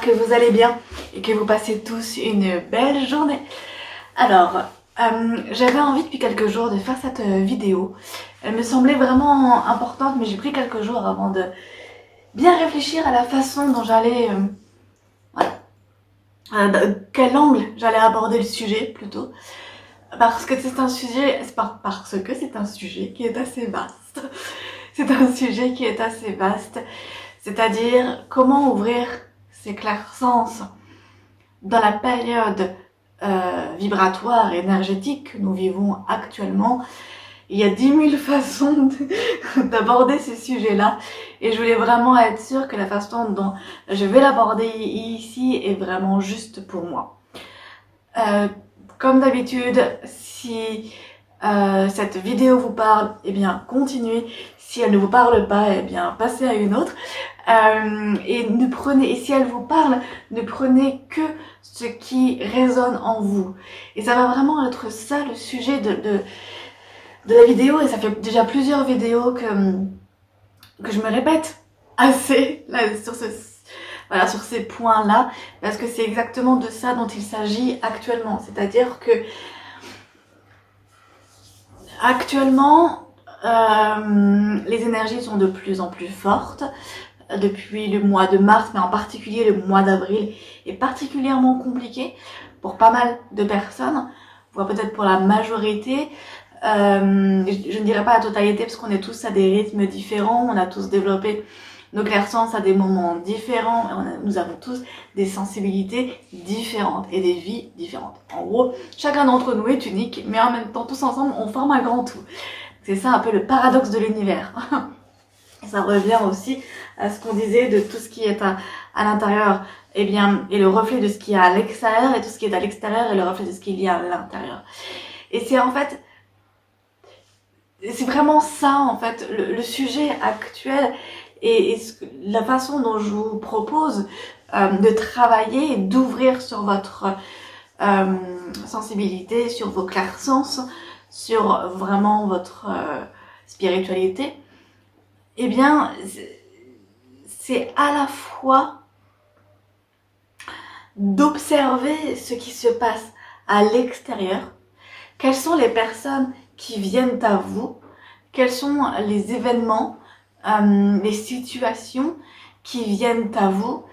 que vous allez bien et que vous passez tous une belle journée. Alors, j'avais envie depuis quelques jours de faire cette vidéo. Elle me semblait vraiment importante, mais j'ai pris quelques jours avant de bien réfléchir à la façon dont j'allais... quel angle j'allais aborder le sujet plutôt. Parce que c'est un sujet... Parce que c'est un sujet qui est assez vaste. C'est un sujet qui est assez vaste. C'est-à-dire comment ouvrir ses clairsens dans la période vibratoire et énergétique que nous vivons actuellement. Il y a 10 000 façons d'aborder ces sujets-là et je voulais vraiment être sûre que la façon dont je vais l'aborder ici est vraiment juste pour moi. Comme d'habitude, si cette vidéo vous parle, eh bien continuez. Si elle ne vous parle pas, eh bien passez à une autre. Et si elle vous parle, ne prenez que ce qui résonne en vous. Et ça va vraiment être ça le sujet de la vidéo. Et ça fait déjà plusieurs vidéos que je me répète assez là, sur ces points-là, parce que c'est exactement de ça dont il s'agit actuellement. C'est-à-dire que actuellement, les énergies sont de plus en plus fortes depuis le mois de mars, mais en particulier le mois d'avril est particulièrement compliqué pour pas mal de personnes, voire peut-être pour la majorité. Je ne dirais pas la totalité parce qu'on est tous à des rythmes différents, on a tous développé nos clairsens à des moments différents, nous avons tous des sensibilités différentes et des vies différentes. En gros, chacun d'entre nous est unique, mais en même temps, tous ensemble, on forme un grand tout. C'est ça un peu le paradoxe de l'univers. Ça revient aussi à ce qu'on disait de tout ce qui est à l'intérieur, et le reflet de ce qu'il y a à l'extérieur, et tout ce qui est à l'extérieur est le reflet de ce qu'il y a à l'intérieur. Et c'est en fait, c'est vraiment ça en fait, le sujet actuel et la façon dont je vous propose de travailler, d'ouvrir sur votre sensibilité, sur vos clairsens, sur vraiment votre spiritualité. Eh bien, c'est à la fois d'observer ce qui se passe à l'extérieur, quelles sont les personnes qui viennent à vous, quels sont les événements, les situations qui viennent à vous,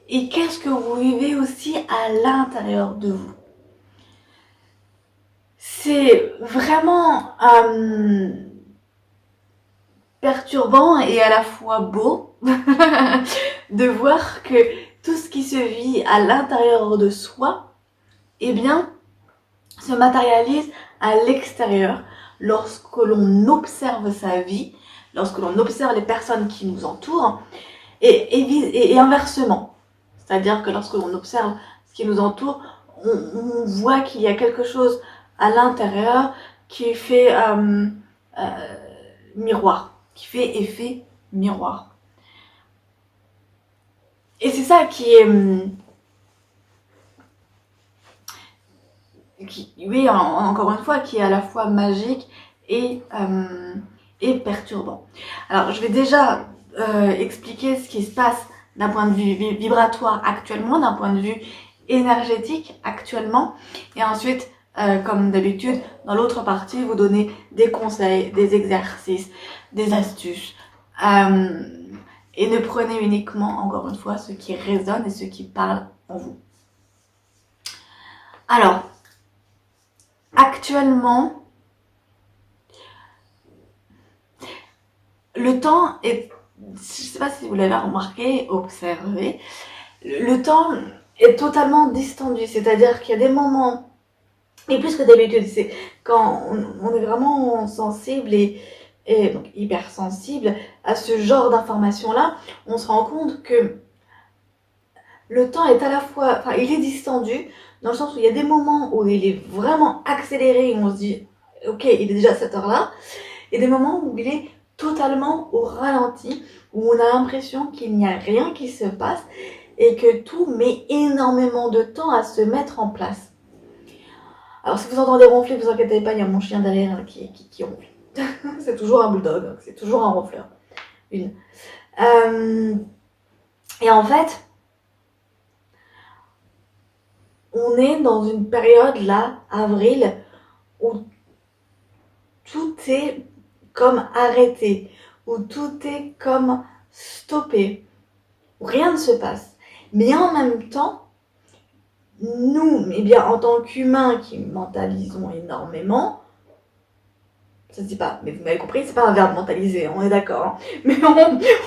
et qu'est-ce que vous vivez aussi à l'intérieur de vous. C'est vraiment perturbant et à la fois beau de voir que tout ce qui se vit à l'intérieur de soi, eh bien, se matérialise à l'extérieur lorsque l'on observe sa vie, lorsque l'on observe les personnes qui nous entourent et inversement. C'est-à-dire que lorsque l'on observe ce qui nous entoure, on voit qu'il y a quelque chose à l'intérieur qui fait miroir, qui fait effet miroir. Et c'est ça qui est... oui, encore une fois, qui est à la fois magique et perturbant. Alors, je vais déjà expliquer ce qui se passe d'un point de vue vibratoire actuellement, d'un point de vue énergétique actuellement, et ensuite, comme d'habitude, dans l'autre partie, vous donner des conseils, des exercices, des astuces, et ne prenez uniquement, encore une fois, ce qui résonne et ce qui parle en vous. Alors, actuellement, le temps est, je ne sais pas si vous l'avez remarqué, observé, le temps est totalement distendu, c'est-à-dire qu'il y a des moments, et plus que d'habitude, c'est quand on est vraiment sensible et donc hypersensible à ce genre d'informations-là, on se rend compte que le temps est à la fois, enfin il est distendu, dans le sens où il y a des moments où il est vraiment accéléré et on se dit ok, il est déjà cette heure-là, et des moments où il est totalement au ralenti, où on a l'impression qu'il n'y a rien qui se passe et que tout met énormément de temps à se mettre en place. Alors si vous entendez ronfler, vous inquiétez pas, il y a mon chien derrière qui ronfle. C'est toujours un bulldog, c'est toujours un ronfleur. Et en fait, on est dans une période là, avril, où tout est comme arrêté, où tout est comme stoppé, où rien ne se passe. Mais en même temps, nous, eh bien, en tant qu'humains qui mentalisons énormément, ça se dit pas, mais vous m'avez compris, c'est pas un verbe mentaliser, on est d'accord, hein, mais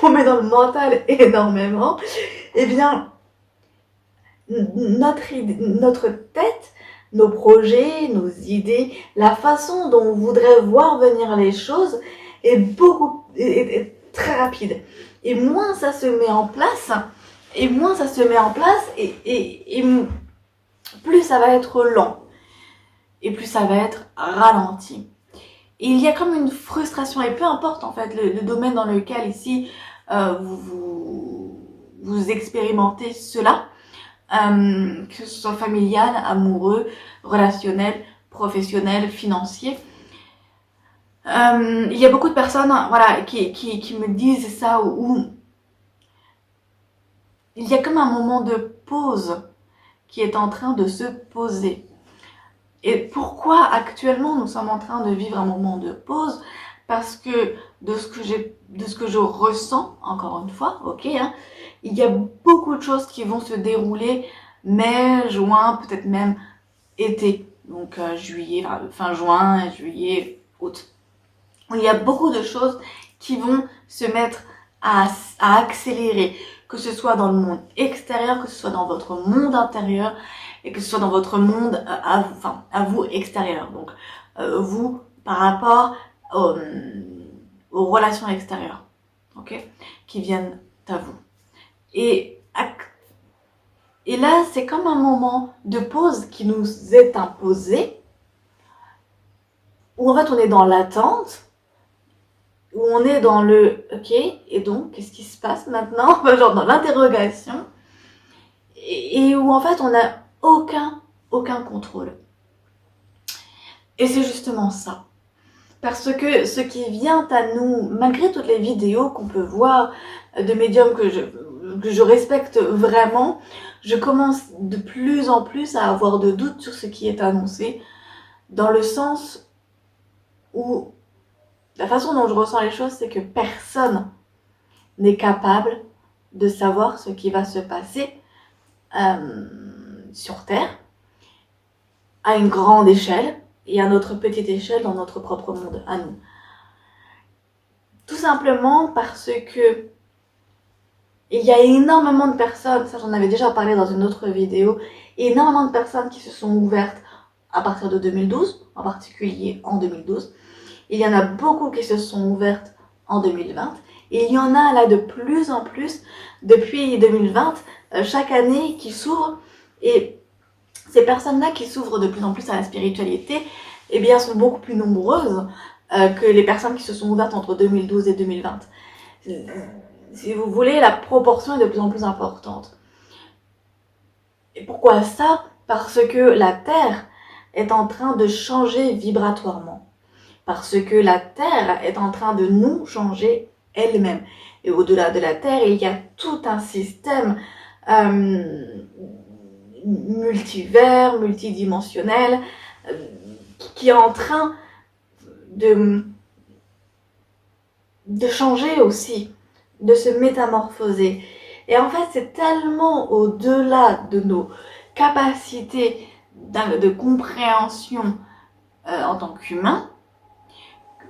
on met dans le mental énormément, eh bien, notre tête, nos projets, nos idées, la façon dont on voudrait voir venir les choses est très rapide. Et moins ça se met en place, et plus ça va être lent, et plus ça va être ralenti. Et il y a comme une frustration, et peu importe en fait le domaine dans lequel ici vous expérimentez cela, que ce soit familial, amoureux, relationnel, professionnel, financier. Il y a beaucoup de personnes voilà, qui me disent ça, où il y a comme un moment de pause qui est en train de se poser. Et pourquoi actuellement nous sommes en train de vivre un moment de pause? Parce que de ce que je ressens, encore une fois, ok, hein, il y a beaucoup de choses qui vont se dérouler mai, juin, peut-être même été, donc juillet, fin juin, juillet, août. Il y a beaucoup de choses qui vont se mettre à accélérer, que ce soit dans le monde extérieur, que ce soit dans votre monde intérieur, et que ce soit dans votre monde à vous extérieur. Donc vous par rapport aux relations extérieures, ok, qui viennent à vous. Et là, c'est comme un moment de pause qui nous est imposé, où en fait on est dans l'attente, où on est dans le ok, et donc qu'est-ce qui se passe maintenant, genre dans l'interrogation, et où en fait on n'a aucun contrôle. Et c'est justement ça. Parce que ce qui vient à nous, malgré toutes les vidéos qu'on peut voir de médiums que je respecte vraiment, je commence de plus en plus à avoir de doutes sur ce qui est annoncé, dans le sens où la façon dont je ressens les choses, c'est que personne n'est capable de savoir ce qui va se passer sur Terre, à une grande échelle, et à notre petite échelle dans notre propre monde, à nous. Tout simplement parce que il y a énormément de personnes, ça j'en avais déjà parlé dans une autre vidéo, énormément de personnes qui se sont ouvertes à partir de 2012, en particulier en 2012. Il y en a beaucoup qui se sont ouvertes en 2020, et il y en a là de plus en plus depuis 2020, chaque année qui s'ouvrent, et ces personnes-là qui s'ouvrent de plus en plus à la spiritualité, eh bien, sont beaucoup plus nombreuses que les personnes qui se sont ouvertes entre 2012 et 2020. Si vous voulez, la proportion est de plus en plus importante. Et pourquoi ça? Parce que la Terre est en train de changer vibratoirement. Parce que la Terre est en train de nous changer elle-même. Et au-delà de la Terre, il y a tout un système multivers, multidimensionnel, qui est en train de changer aussi, de se métamorphoser. Et en fait, c'est tellement au-delà de nos capacités de compréhension en tant qu'humain.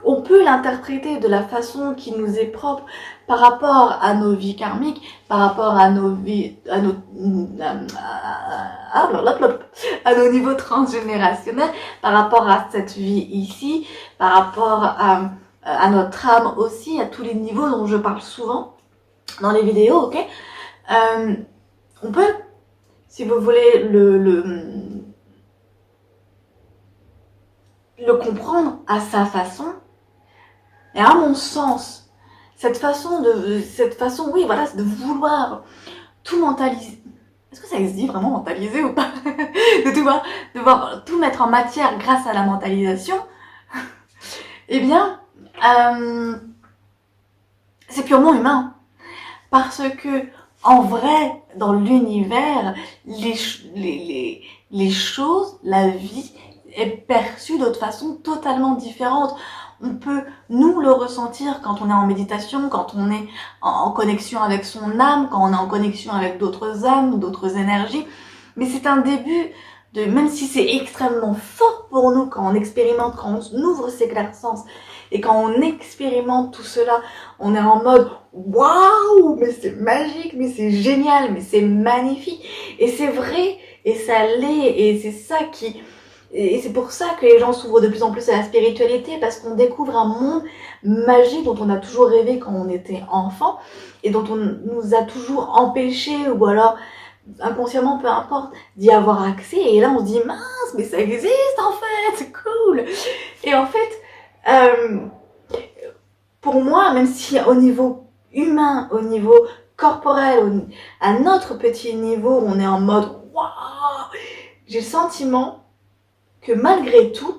On peut l'interpréter de la façon qui nous est propre par rapport à nos vies karmiques, par rapport à nos vies, à nos niveaux transgénérationnels, par rapport à cette vie ici, par rapport à notre âme aussi, à tous les niveaux dont je parle souvent dans les vidéos, ok. On peut, si vous voulez, le comprendre à sa façon. Et à mon sens, cette façon, oui, voilà, de vouloir tout mentaliser. Est-ce que ça se dit vraiment mentaliser ou pas? de devoir tout mettre en matière grâce à la mentalisation. Eh bien, c'est purement humain. Parce que en vrai, dans l'univers, les choses, la vie est perçue d'autre façon totalement différente. On peut nous le ressentir quand on est en méditation, quand on est en connexion avec son âme, quand on est en connexion avec d'autres âmes, d'autres énergies. Mais c'est un début de, même si c'est extrêmement fort pour nous quand on expérimente, quand on ouvre ses clairsens et quand on expérimente tout cela, on est en mode waouh, mais c'est magique, mais c'est génial, mais c'est magnifique. Et c'est vrai, et ça l'est, et c'est ça qui, et c'est pour ça que les gens s'ouvrent de plus en plus à la spiritualité, parce qu'on découvre un monde magique dont on a toujours rêvé quand on était enfant, et dont on nous a toujours empêché, ou alors inconsciemment, peu importe, d'y avoir accès. Et là, on se dit, mince, mais ça existe en fait, c'est cool. Et en fait, pour moi, même si au niveau humain, au niveau corporel, à notre petit niveau, on est en mode, waouh, j'ai le sentiment que malgré tout,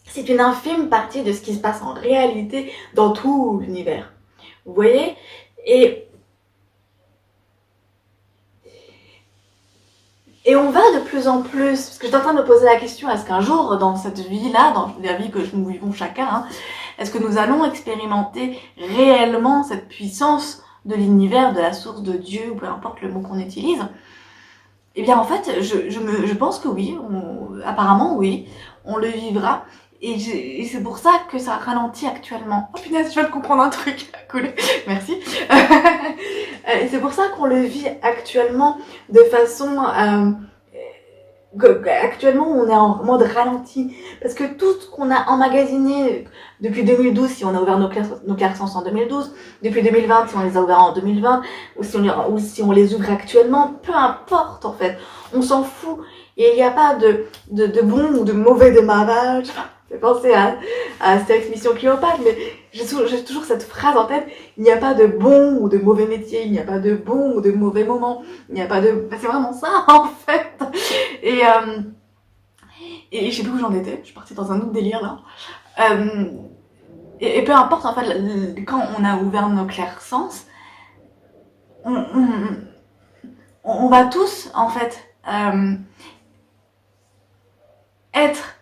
c'est une infime partie de ce qui se passe en réalité dans tout l'univers. Vous voyez? Et on va de plus en plus, parce que j'étais en train de me poser la question, est-ce qu'un jour, dans cette vie-là, dans la vie que nous vivons chacun, hein, est-ce que nous allons expérimenter réellement cette puissance de l'univers, de la source de Dieu, ou peu importe le mot qu'on utilise? Eh bien, en fait, je pense que oui, apparemment oui, on le vivra. Et c'est pour ça que ça ralentit actuellement. Oh punaise, je viens de comprendre un truc. Cool, merci. Et c'est pour ça qu'on le vit actuellement de façon... actuellement, on est en mode ralenti. Parce que tout ce qu'on a emmagasiné depuis 2012, si on a ouvert nos clairsens en 2012, depuis 2020, si on les a ouverts en 2020, ou si on les ouvre actuellement, peu importe en fait. On s'en fout. Et il n'y a pas de bon ou de mauvais démarrage. J'ai pensé à Astérix Mission Cléopâtre, mais j'ai toujours cette phrase en tête. Il n'y a pas de bon ou de mauvais métier, il n'y a pas de bon ou de mauvais moment. Il n'y a pas de... C'est vraiment ça, en fait. Et je sais plus où j'en étais. Je suis partie dans un autre délire, là. Et peu importe, en fait, quand on a ouvert nos clairsens, on va tous, en fait, être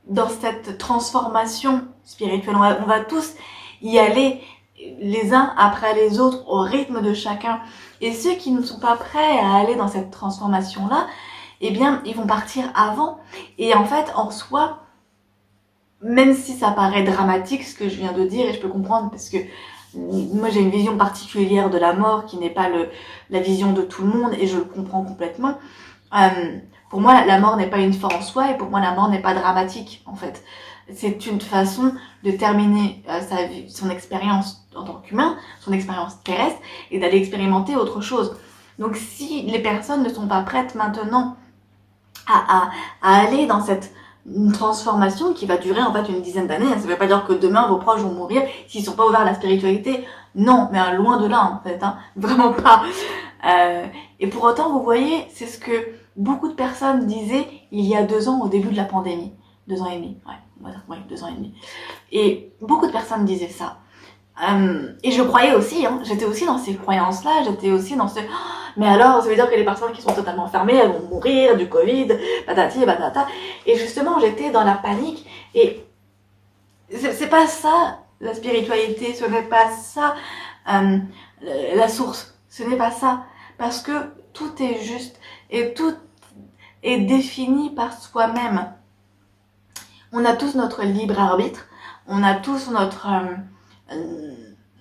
dans cette transformation spirituelle. On va tous y aller les uns après les autres au rythme de chacun. Et ceux qui ne sont pas prêts à aller dans cette transformation-là, eh bien, ils vont partir avant. Et en fait, en soi, même si ça paraît dramatique ce que je viens de dire, et je peux comprendre parce que moi j'ai une vision particulière de la mort qui n'est pas la vision de tout le monde, et je le comprends complètement. Pour moi, la mort n'est pas une fin en soi, et pour moi, la mort n'est pas dramatique, en fait. C'est une façon de terminer son expérience en tant qu'humain, son expérience terrestre, et d'aller expérimenter autre chose. Donc, si les personnes ne sont pas prêtes maintenant à aller dans cette transformation qui va durer en fait une dizaine d'années, ça veut pas dire que demain vos proches vont mourir s'ils sont pas ouverts à la spiritualité. Non, mais loin de là, en fait, hein. Vraiment pas. Et pour autant, vous voyez, c'est ce que beaucoup de personnes disaient il y a 2 ans au début de la pandémie. 2 ans et demi, ouais, on va dire, ouais, 2 ans et demi. Et beaucoup de personnes disaient ça. Et je croyais aussi, hein, j'étais aussi dans ces croyances-là, j'étais aussi dans ce... mais alors, ça veut dire que les personnes qui sont totalement fermées, elles vont mourir du Covid, patati et patata. Et justement, j'étais dans la panique. Et c'est pas ça, la spiritualité, ce n'est pas ça, la source. Ce n'est pas ça. Parce que tout est juste et tout est défini par soi-même. On a tous notre libre arbitre, on a tous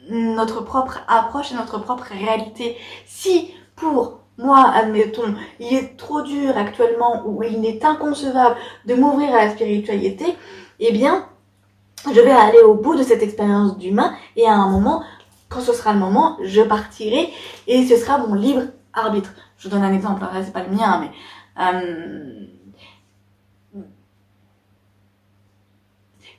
notre propre approche et notre propre réalité. Si pour moi, admettons, il est trop dur actuellement ou il est inconcevable de m'ouvrir à la spiritualité, eh bien, je vais aller au bout de cette expérience d'humain, et à un moment, quand ce sera le moment, je partirai et ce sera mon libre arbitre. Je vous donne un exemple, là c'est pas le mien,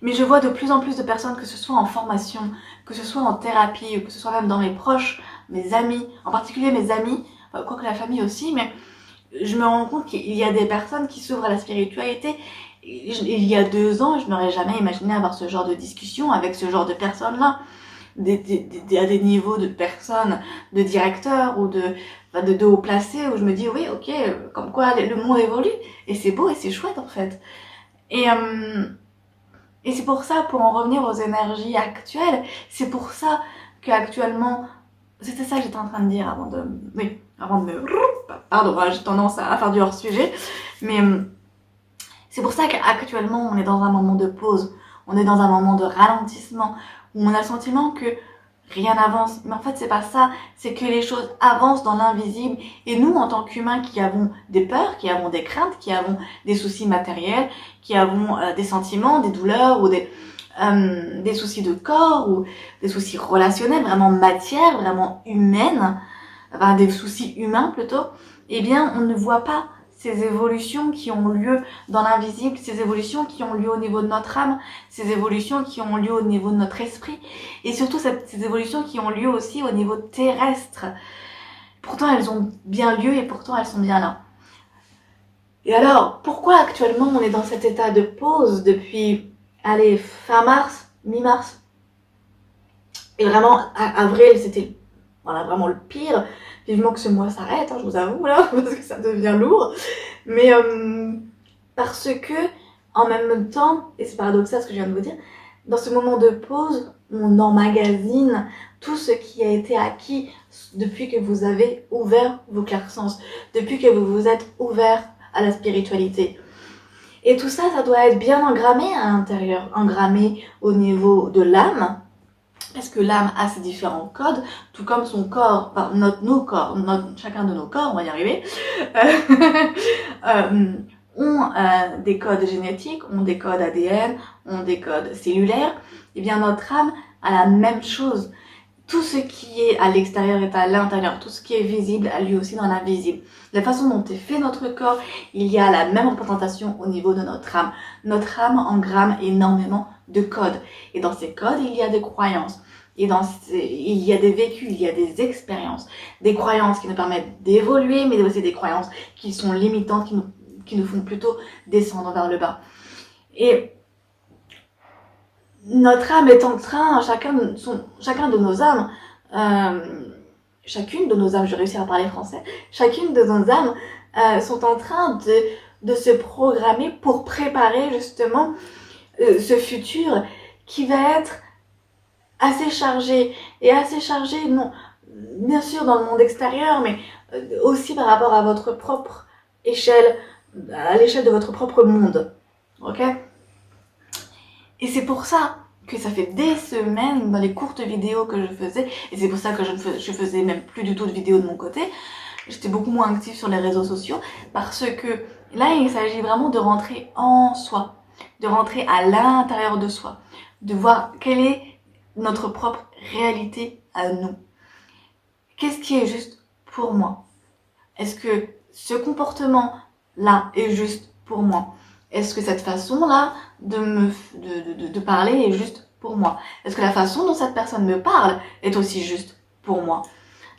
mais je vois de plus en plus de personnes, que ce soit en formation, que ce soit en thérapie, ou que ce soit même dans mes proches, mes amis, en particulier mes amis, quoique la famille aussi, mais je me rends compte qu'il y a des personnes qui s'ouvrent à la spiritualité. Il y a 2 ans, je n'aurais jamais imaginé avoir ce genre de discussion avec ce genre de personnes-là, à des niveaux de personnes, de directeurs ou de de haut placé, où je me dis oui, ok, comme quoi le monde évolue, et c'est beau et c'est chouette en fait. Et c'est pour ça, pour en revenir aux énergies actuelles, c'est pour ça qu'actuellement, c'était ça que j'étais en train de dire avant de me... Pardon, j'ai tendance à faire du hors-sujet, mais c'est pour ça qu'actuellement, on est dans un moment de pause, on est dans un moment de ralentissement, où on a le sentiment que rien n'avance. Mais en fait, c'est pas ça, c'est que les choses avancent dans l'invisible, et nous, en tant qu'humains qui avons des peurs, qui avons des craintes, qui avons des soucis matériels, qui avons des sentiments, des douleurs, ou des soucis de corps, ou des soucis relationnels, vraiment matière, vraiment humaine, enfin des soucis humains plutôt, eh bien, on ne voit pas ces évolutions qui ont lieu dans l'invisible, ces évolutions qui ont lieu au niveau de notre âme, ces évolutions qui ont lieu au niveau de notre esprit, et surtout ces évolutions qui ont lieu aussi au niveau terrestre. Pourtant, elles ont bien lieu et pourtant, elles sont bien là. Et alors, pourquoi actuellement on est dans cet état de pause depuis, allez, fin mars, mi-mars? Et vraiment, avril, c'était voilà, vraiment le pire. Vivement que ce mois s'arrête, hein, je vous avoue, là, parce que ça devient lourd. Mais parce que, en même temps, et c'est paradoxal ce que je viens de vous dire, dans ce moment de pause, on emmagasine tout ce qui a été acquis depuis que vous avez ouvert vos clairsens, depuis que vous vous êtes ouvert à la spiritualité. Et tout ça, ça doit être bien engrammé à l'intérieur, engrammé au niveau de l'âme, parce que l'âme a ses différents codes, tout comme son corps, enfin nos corps, chacun de nos corps, on va y arriver, ont des codes génétiques, ont des codes ADN, ont des codes cellulaires. Et bien notre âme a la même chose. Tout ce qui est à l'extérieur est à l'intérieur, tout ce qui est visible a lieu aussi dans l'invisible. La façon dont est fait notre corps, il y a la même représentation au niveau de notre âme. Notre âme engramme énormément de codes. Et dans ces codes, il y a des croyances. Et il y a des vécus, il y a des expériences, des croyances qui nous permettent d'évoluer, mais aussi des croyances qui sont limitantes, qui nous font plutôt descendre vers le bas. Et notre âme est en train, chacun de nos âmes, chacune de nos âmes, je réussis à parler français, chacune de nos âmes sont en train de se programmer pour préparer justement ce futur qui va être assez chargé, et assez chargé, non, bien sûr dans le monde extérieur, mais aussi par rapport à votre propre échelle, à l'échelle de votre propre monde, ok? Et c'est pour ça que ça fait des semaines dans les courtes vidéos que je faisais, et c'est pour ça que je faisais même plus du tout de vidéos de mon côté, j'étais beaucoup moins active sur les réseaux sociaux, parce que là il s'agit vraiment de rentrer en soi, de rentrer à l'intérieur de soi, de voir quelle est notre propre réalité à nous. Qu'est-ce qui est juste pour moi? Est-ce que ce comportement-là est juste pour moi? Est-ce que cette façon-là de parler est juste pour moi? Est-ce que la façon dont cette personne me parle est aussi juste pour moi?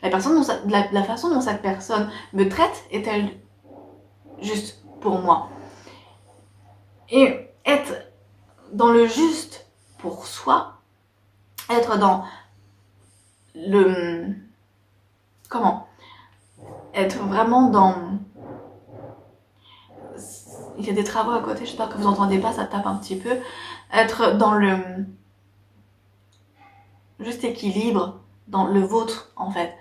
La façon dont cette personne me traite est-elle juste pour moi? Et être dans le juste pour soi, être dans le... Comment? Être vraiment dans... Il y a des travaux à côté, j'espère que vous entendez pas, ça tape un petit peu. Être dans le... juste équilibre, dans le vôtre en fait.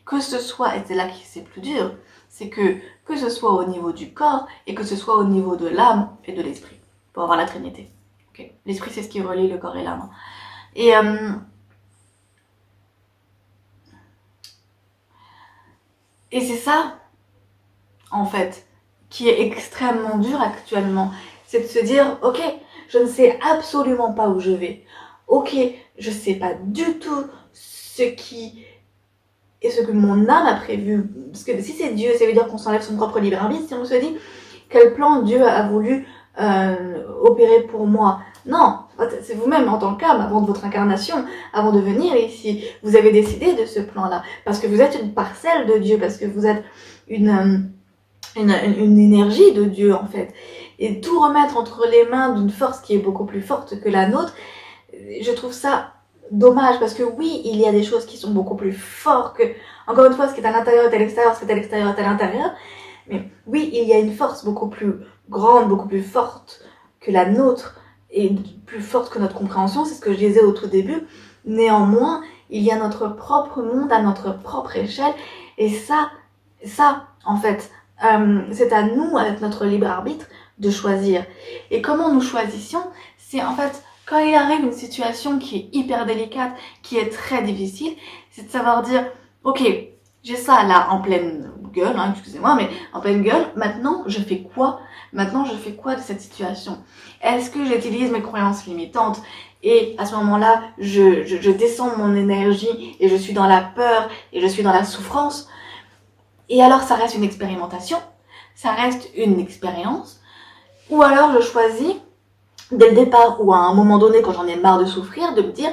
Que ce soit, et c'est là que c'est plus dur, c'est que ce soit au niveau du corps et que ce soit au niveau de l'âme et de l'esprit, pour avoir la Trinité. Okay. L'esprit, c'est ce qui relie le corps et l'âme. Et c'est ça, en fait, qui est extrêmement dur actuellement. C'est de se dire, ok, je ne sais absolument pas où je vais. Ok, je sais pas du tout ce que mon âme a prévu. Parce que si c'est Dieu, ça veut dire qu'on s'enlève son propre libre arbitre. Si on se dit, quel plan Dieu a voulu opérer pour moi? Non, c'est vous-même en tant qu'âme, avant de votre incarnation, avant de venir ici, vous avez décidé de ce plan-là, parce que vous êtes une parcelle de Dieu, parce que vous êtes une énergie de Dieu en fait. Et tout remettre entre les mains d'une force qui est beaucoup plus forte que la nôtre, je trouve ça dommage parce que oui, il y a des choses qui sont beaucoup plus fortes que, encore une fois, ce qui est à l'intérieur est à l'extérieur, ce qui est à l'extérieur est à l'intérieur. Mais oui, il y a une force beaucoup plus grande, beaucoup plus forte que la nôtre et plus forte que notre compréhension, c'est ce que je disais au tout début. Néanmoins, il y a notre propre monde à notre propre échelle et ça, en fait, c'est à nous, avec notre libre arbitre, de choisir. Et comment nous choisissions, c'est en fait, quand il arrive une situation qui est hyper délicate, qui est très difficile, c'est de savoir dire, ok, j'ai ça là en pleine gueule, hein, excusez-moi, mais en pleine gueule, maintenant je fais quoi? Maintenant je fais quoi de cette situation? Est-ce que j'utilise mes croyances limitantes et à ce moment-là, je descends mon énergie et je suis dans la peur et je suis dans la souffrance? Et alors ça reste une expérimentation, ça reste une expérience, ou alors je choisis dès le départ ou à un moment donné quand j'en ai marre de souffrir, de me dire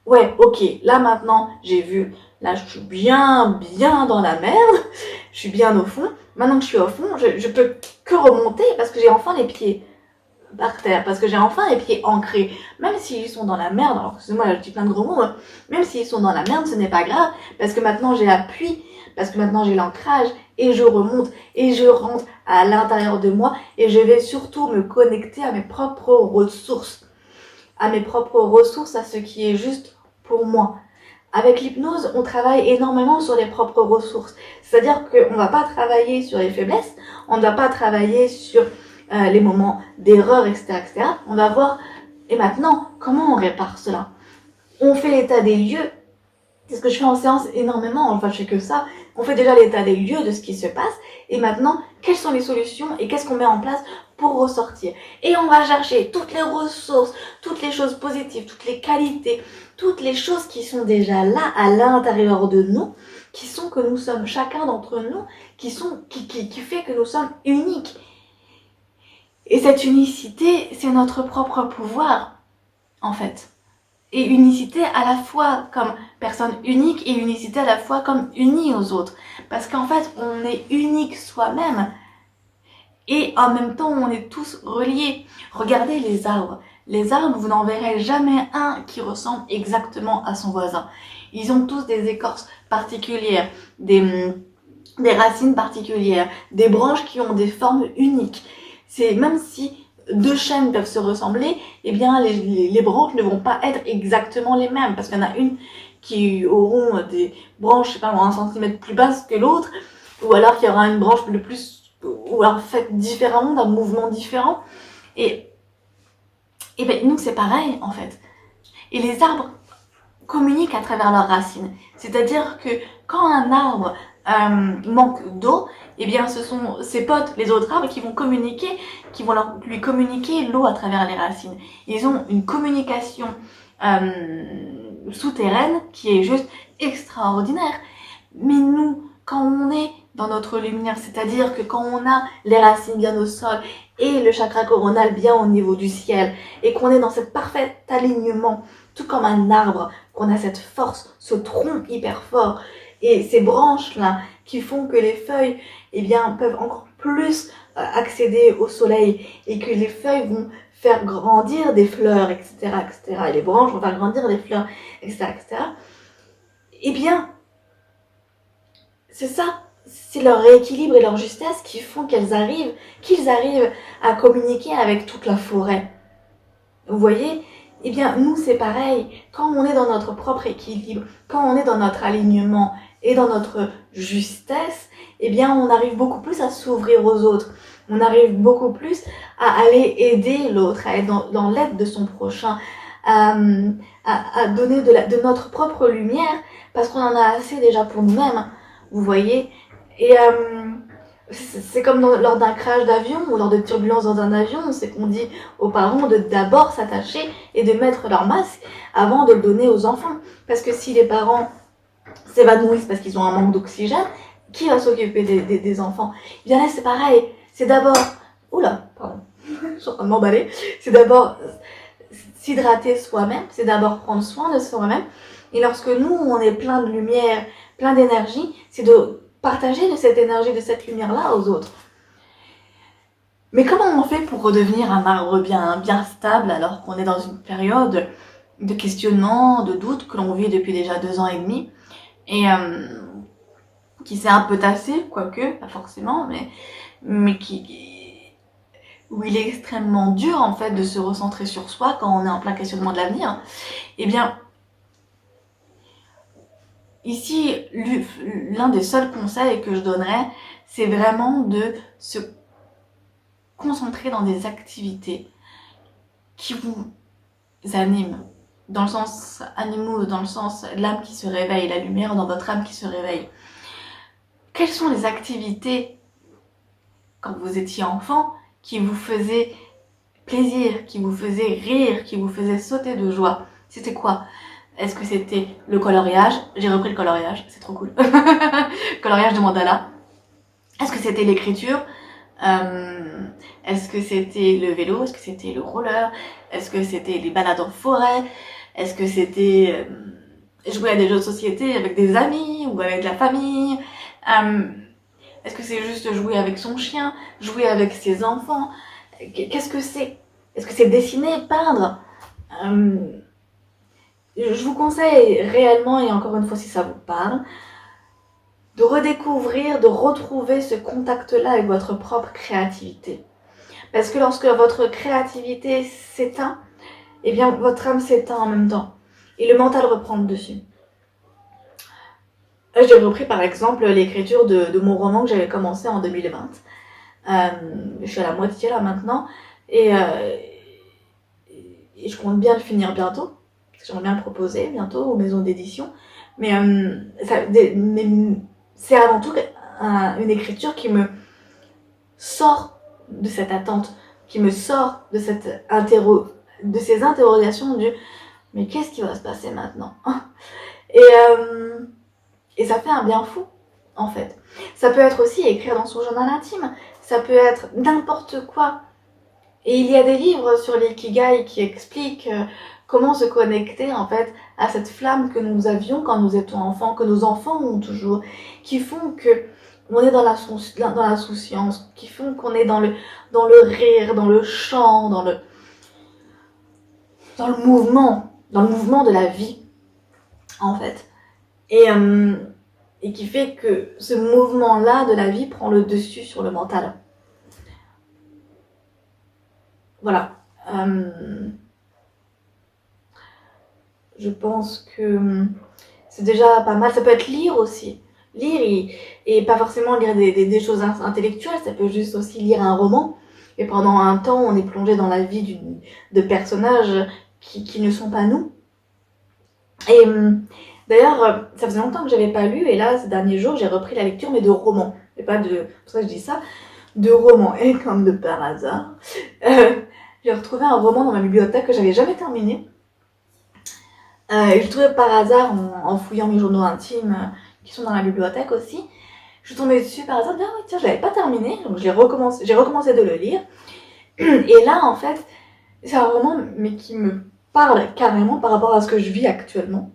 ouais, ok, là maintenant j'ai vu, là je suis bien dans la merde, je suis bien au fond, maintenant que je suis au fond, je peux que remonter parce que j'ai enfin les pieds par terre, parce que j'ai enfin les pieds ancrés, même s'ils sont dans la merde, alors excusez-moi, je dis plein de gros mots, même s'ils sont dans la merde, ce n'est pas grave, parce que maintenant j'ai l'appui, parce que maintenant j'ai l'ancrage, et je remonte, et je rentre à l'intérieur de moi, et je vais surtout me connecter à mes propres ressources, à ce qui est juste pour moi. Avec l'hypnose, on travaille énormément sur les propres ressources. C'est-à-dire qu'on ne va pas travailler sur les faiblesses, on ne va pas travailler sur les moments d'erreur, etc., etc. On va voir, et maintenant, comment on répare cela? On fait l'état des lieux. C'est ce que je fais en séance énormément, enfin je fais que ça. On fait déjà l'état des lieux de ce qui se passe, et maintenant, quelles sont les solutions et qu'est-ce qu'on met en place pour ressortir? Et on va chercher toutes les ressources, toutes les choses positives, toutes les qualités, toutes les choses qui sont déjà là à l'intérieur de nous, qui sont que nous sommes chacun d'entre nous, qui fait que nous sommes uniques. Et cette unicité, c'est notre propre pouvoir, en fait. Et unicité à la fois comme personne unique et unicité à la fois comme unie aux autres. Parce qu'en fait, on est unique soi-même et en même temps, on est tous reliés. Regardez les arbres. Les arbres, vous n'en verrez jamais un qui ressemble exactement à son voisin. Ils ont tous des écorces particulières, des racines particulières, des branches qui ont des formes uniques. C'est même si deux chênes peuvent se ressembler, eh bien les branches ne vont pas être exactement les mêmes parce qu'il y en a une qui auront des branches, je sais pas, 1 centimètre plus basses que l'autre, ou alors qu'il y aura une branche de plus, ou alors faite différemment, d'un mouvement différent. Et ben nous c'est pareil en fait. Et les arbres communiquent à travers leurs racines. C'est-à-dire que quand un arbre manque d'eau, eh bien ce sont ses potes, les autres arbres, qui vont lui communiquer l'eau à travers les racines. Ils ont une communication souterraine qui est juste extraordinaire. Mais nous, quand on est dans notre lumière, c'est-à-dire que quand on a les racines bien au sol et le chakra coronal bien au niveau du ciel, et qu'on est dans cet parfait alignement, tout comme un arbre, qu'on a cette force, ce tronc hyper fort, et ces branches-là qui font que les feuilles peuvent encore plus accéder au soleil, et que les feuilles vont faire grandir des fleurs, etc., etc., et les branches vont faire grandir des fleurs, etc., etc., eh bien, c'est ça, c'est leur rééquilibre et leur justesse qui font qu'ils arrivent à communiquer avec toute la forêt. Vous voyez? Eh bien, nous, c'est pareil. Quand on est dans notre propre équilibre, quand on est dans notre alignement et dans notre justesse, eh bien, on arrive beaucoup plus à s'ouvrir aux autres. On arrive beaucoup plus à aller aider l'autre, à être dans l'aide de son prochain, à donner de notre propre lumière, parce qu'on en a assez déjà pour nous-mêmes. Vous voyez? Et c'est comme lors d'un crash d'avion ou lors de turbulences dans un avion, c'est qu'on dit aux parents de d'abord s'attacher et de mettre leur masque avant de le donner aux enfants. Parce que si les parents s'évanouissent parce qu'ils ont un manque d'oxygène, qui va s'occuper des enfants? Eh bien là, c'est pareil. C'est d'abord... Oula, pardon. Je suis en train de m'emballer. C'est d'abord s'hydrater soi-même, c'est d'abord prendre soin de soi-même. Et lorsque nous, on est plein de lumière, plein d'énergie, c'est de partager de cette énergie, de cette lumière-là aux autres. Mais comment on fait pour redevenir un arbre bien stable alors qu'on est dans une période de questionnement, de doute que l'on vit depuis déjà 2 ans et demi et qui s'est un peu tassé, quoique, pas forcément, mais où il est extrêmement dur en fait de se recentrer sur soi quand on est en plein questionnement de l'avenir. Eh bien, ici, l'un des seuls conseils que je donnerais, c'est vraiment de se concentrer dans des activités qui vous animent, dans le sens animaux, dans le sens l'âme qui se réveille, la lumière dans votre âme qui se réveille. Quelles sont les activités, quand vous étiez enfant, qui vous faisaient plaisir, qui vous faisaient rire, qui vous faisaient sauter de joie? C'était quoi? Est-ce que c'était le coloriage? J'ai repris le coloriage, c'est trop cool. Coloriage de mandala. Est-ce que c'était l'écriture? Est-ce que c'était le vélo? Est-ce que c'était le roller? Est-ce que c'était les balades en forêt? Est-ce que c'était jouer à des jeux de société avec des amis ou avec la famille? Est-ce que c'est juste jouer avec son chien? Jouer avec ses enfants? Qu'est-ce que c'est? Est-ce que c'est dessiner, peindre? Je vous conseille réellement, et encore une fois si ça vous parle, de redécouvrir, de retrouver ce contact-là avec votre propre créativité. Parce que lorsque votre créativité s'éteint, eh bien votre âme s'éteint en même temps. Et le mental reprend le dessus. J'ai repris par exemple l'écriture de mon roman que j'avais commencé en 2020. Je suis à la moitié là maintenant. Et je compte bien le finir bientôt. J'aimerais bien le proposer bientôt aux maisons d'édition. Mais c'est avant tout une écriture qui me sort de cette attente, qui me sort de de ces interrogations du mais qu'est-ce qui va se passer maintenant? Et ça fait un bien fou en fait. Ça peut être aussi écrire dans son journal intime, ça peut être n'importe quoi. Et il y a des livres sur l'ikigai qui expliquent comment se connecter en fait à cette flamme que nous avions quand nous étions enfants, que nos enfants ont toujours, qui font que on est dans la souciance, qui font qu'on est dans le rire, dans le chant, dans le mouvement de la vie en fait. Et qui fait que ce mouvement-là de la vie prend le dessus sur le mental. Voilà. Je pense que c'est déjà pas mal. Ça peut être lire aussi. Lire et pas forcément lire des choses intellectuelles, ça peut juste aussi lire un roman. Et pendant un temps, on est plongé dans la vie de personnages qui ne sont pas nous. Et d'ailleurs, ça faisait longtemps que j'avais pas lu, et là, ces derniers jours, j'ai repris la lecture, mais de romans. Et pas de, pour ça que je dis ça, de romans. Et comme de par hasard, j'ai retrouvé un roman dans ma bibliothèque que j'avais jamais terminé. Et je trouvais par hasard, en fouillant mes journaux intimes, qui sont dans la bibliothèque aussi, je suis tombée dessus par hasard, tiens, je l'avais pas terminé, donc j'ai recommencé de le lire. Et là, en fait, c'est un roman, mais qui me parle carrément par rapport à ce que je vis actuellement.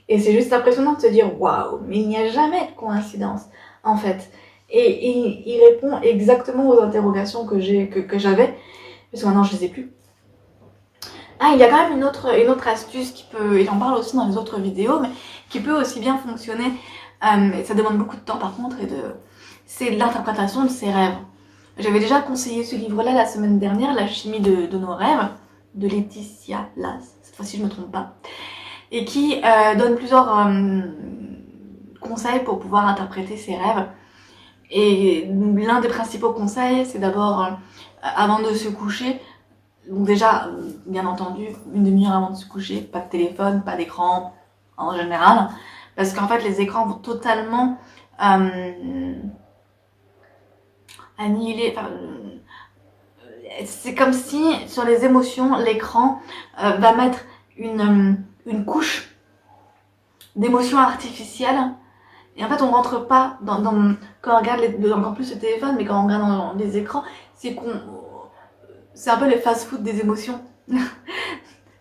Et c'est juste impressionnant de se dire, waouh, mais il n'y a jamais de coïncidence, en fait. Et il répond exactement aux interrogations que j'avais, parce que maintenant je les ai plus. Ah, il y a quand même une autre astuce qui peut, et j'en parle aussi dans les autres vidéos, mais qui peut aussi bien fonctionner, et ça demande beaucoup de temps par contre, c'est l'interprétation de ses rêves. J'avais déjà conseillé ce livre-là la semaine dernière, La chimie de nos rêves, de Laetitia Laz, cette fois-ci je ne me trompe pas, et qui donne plusieurs conseils pour pouvoir interpréter ses rêves. Et l'un des principaux conseils, c'est d'abord, avant de se coucher, donc déjà, bien entendu, une demi-heure avant de se coucher, pas de téléphone, pas d'écran en général, parce qu'en fait les écrans vont totalement annihiler, c'est comme si sur les émotions, l'écran va mettre une couche d'émotions artificielles. Et en fait, on rentre pas quand on regarde encore plus le téléphone, mais quand on regarde dans les écrans, c'est un peu les fast-food des émotions.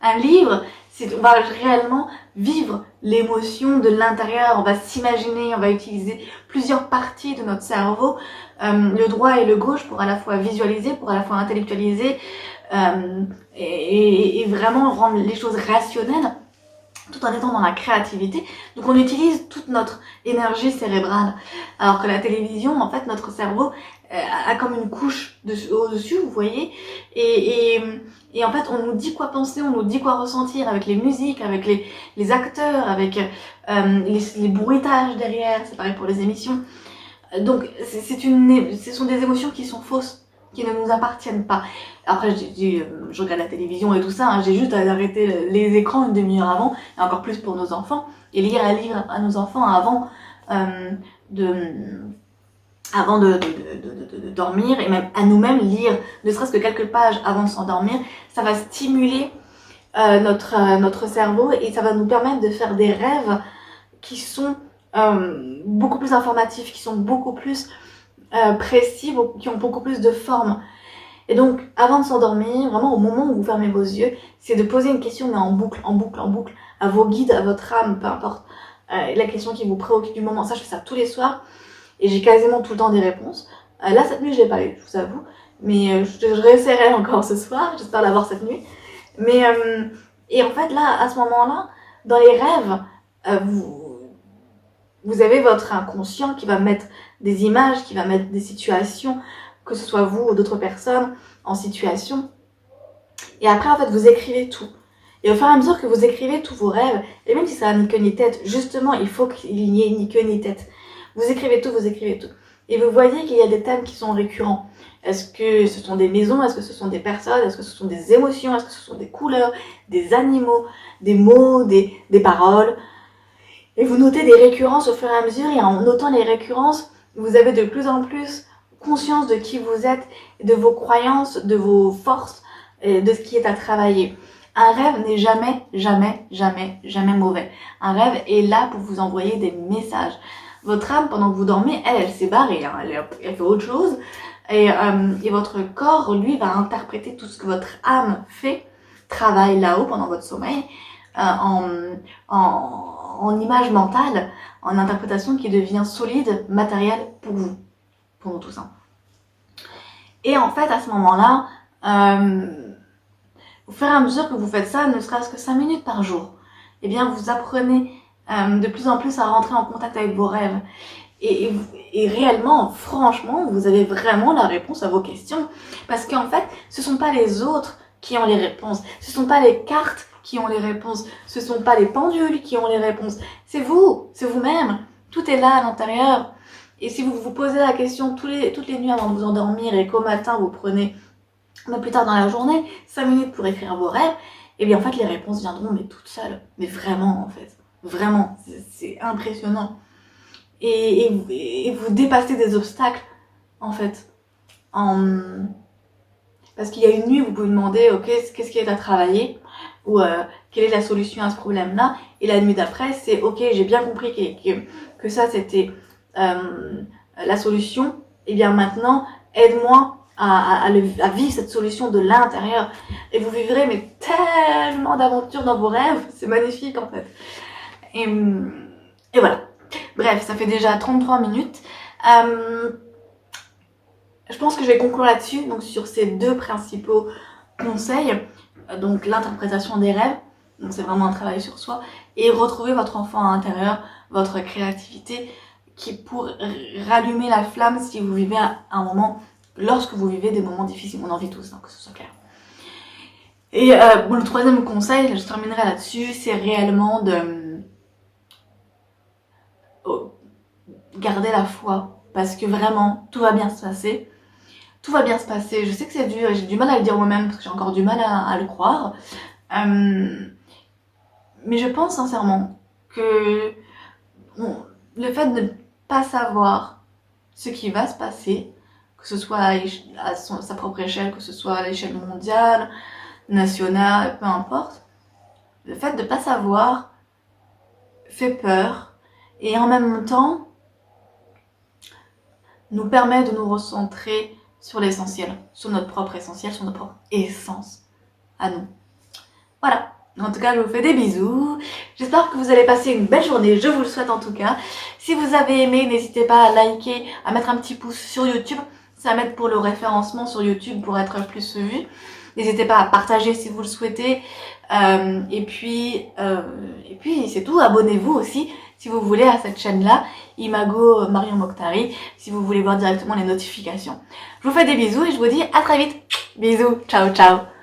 Un livre, on va réellement vivre l'émotion de l'intérieur, on va s'imaginer, on va utiliser plusieurs parties de notre cerveau, le droit et le gauche, pour à la fois visualiser, pour à la fois intellectualiser, et vraiment rendre les choses rationnelles tout en étant dans la créativité. Donc on utilise toute notre énergie cérébrale. Alors que la télévision, en fait, notre cerveau a comme une couche au-dessus, vous voyez. Et en fait, on nous dit quoi penser, on nous dit quoi ressentir avec les musiques, avec les acteurs, avec les bruitages derrière. C'est pareil pour les émissions. Donc ce sont des émotions qui sont fausses, qui ne nous appartiennent pas. Après, je regarde la télévision et tout ça, hein, j'ai juste à arrêter les écrans une demi-heure avant, et encore plus pour nos enfants, et lire un livre à nos enfants avant de dormir, et même à nous-mêmes lire, ne serait-ce que quelques pages avant de s'endormir. Ça va stimuler notre cerveau, et ça va nous permettre de faire des rêves qui sont beaucoup plus informatifs, qui sont beaucoup plus précis, qui ont beaucoup plus de forme. Et donc, avant de s'endormir, vraiment au moment où vous fermez vos yeux, c'est de poser une question, mais en boucle, à vos guides, à votre âme, peu importe la question qui vous préoccupe du moment. Ça, je fais ça tous les soirs, et j'ai quasiment tout le temps des réponses. Là, cette nuit, je l'ai pas eu, je vous avoue, mais je réessayerai encore ce soir, j'espère l'avoir cette nuit. Mais, et en fait, là, à ce moment-là, dans les rêves, vous avez votre inconscient qui va mettre des images, qui va mettre des situations, que ce soit vous ou d'autres personnes en situation. Et après, en fait, vous écrivez tout. Et au fur et à mesure que vous écrivez tous vos rêves, et même si ça n'a ni queue ni tête, justement, il faut qu'il n'y ait ni queue ni tête. Vous écrivez tout. Et vous voyez qu'il y a des thèmes qui sont récurrents. Est-ce que ce sont des maisons? Est-ce que ce sont des personnes? Est-ce que ce sont des émotions? Est-ce que ce sont des couleurs, des animaux, des mots, des paroles? Et vous notez des récurrences au fur et à mesure, et en notant les récurrences, vous avez de plus en plus conscience de qui vous êtes, de vos croyances, de vos forces, et de ce qui est à travailler. Un rêve n'est jamais mauvais. Un rêve est là pour vous envoyer des messages. Votre âme, pendant que vous dormez, elle s'est barrée, hein, elle fait autre chose, et votre corps, lui, va interpréter tout ce que votre âme fait, travaille là-haut pendant votre sommeil, en image mentale, en interprétation qui devient solide, matérielle pour vous, pour nous tous. Hein. Et en fait, à ce moment-là, au fur et à mesure que vous faites ça, ne serait-ce que 5 minutes par jour, eh bien, vous apprenez de plus en plus à rentrer en contact avec vos rêves. Et réellement, franchement, vous avez vraiment la réponse à vos questions. Parce qu'en fait, ce sont pas les autres qui ont les réponses. Ce sont pas les cartes qui ont les réponses. Ce sont pas les pendules qui ont les réponses. C'est vous, c'est vous-même. Tout est là à l'intérieur. Et si vous vous posez la question toutes les nuits avant de vous endormir et qu'au matin vous prenez, mais plus tard dans la journée, 5 minutes pour écrire vos rêves, et bien en fait les réponses viendront mais toutes seules. Mais vraiment en fait. Vraiment. C'est impressionnant. Et vous dépassez des obstacles en fait. Parce qu'il y a une nuit, vous pouvez demander ok, qu'est-ce qui est à travailler, ou quelle est la solution à ce problème-là, et la nuit d'après, c'est ok, j'ai bien compris que ça c'était la solution, et bien maintenant, aide-moi à vivre cette solution de l'intérieur, et vous vivrez mais tellement d'aventures dans vos rêves, c'est magnifique en fait. Et voilà. Bref, ça fait déjà 33 minutes. Je pense que je vais conclure là-dessus, donc sur ces 2 principaux conseils. Donc l'interprétation des rêves, donc c'est vraiment un travail sur soi, et retrouver votre enfant à l'intérieur, votre créativité, qui pour rallumer la flamme si vous vivez un moment, lorsque vous vivez des moments difficiles. On en vit tous, hein, que ce soit clair. Et bon, le 3e conseil, je terminerai là-dessus, c'est réellement de garder la foi, parce que vraiment, tout va bien se passer. Tout va bien se passer. Je sais que c'est dur, j'ai du mal à le dire moi-même, parce que j'ai encore du mal à le croire. Mais je pense sincèrement que le fait de ne pas savoir ce qui va se passer, que ce soit à sa propre échelle, que ce soit à l'échelle mondiale, nationale, peu importe, le fait de ne pas savoir fait peur, et en même temps nous permet de nous recentrer sur l'essentiel, sur notre propre essentiel, sur notre propre essence à nous. Voilà. En tout cas, je vous fais des bisous. J'espère que vous allez passer une belle journée. Je vous le souhaite en tout cas. Si vous avez aimé, n'hésitez pas à liker, à mettre un petit pouce sur YouTube. Ça m'aide pour le référencement sur YouTube pour être plus vu. N'hésitez pas à partager si vous le souhaitez. Et puis c'est tout. Abonnez-vous aussi si vous voulez à cette chaîne-là, Imago Marion Mokhtari, si vous voulez voir directement les notifications. Je vous fais des bisous et je vous dis à très vite. Bisous, ciao ciao.